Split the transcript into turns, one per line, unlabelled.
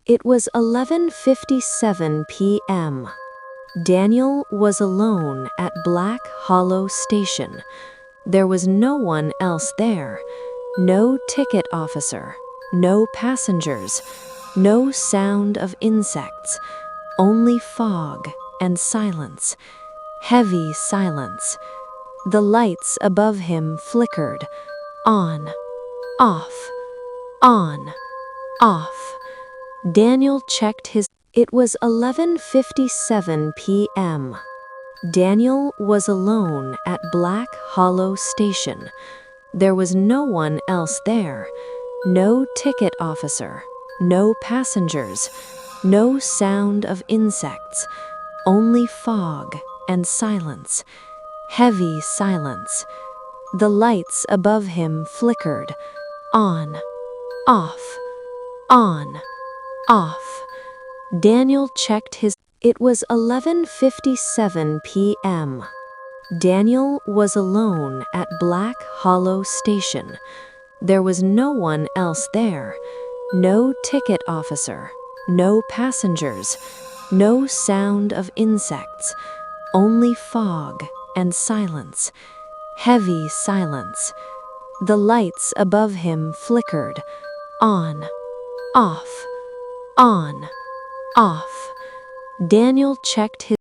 It was 11:57 p.m. Daniel was alone at Black Hollow Station. There was no one else there. No ticket officer, no passengers, no sound of insects, only fog and silence, heavy silence. The lights above him flickered, on, off, on, off. Daniel checked his. It was 11:57 p.m. Daniel was alone at Black Hollow Station. There was no one else there. No ticket officer, no passengers, no sound of insects, only fog and silence, heavy silence. The lights above him flickered, on, off, on, off. Daniel checked his. It was 11:57 p.m. Daniel was alone at Black Hollow Station. There was no one else there. No ticket officer, no passengers, no sound of insects, only fog and silence, heavy silence. The lights above him flickered, on, off, on, off. Daniel checked his.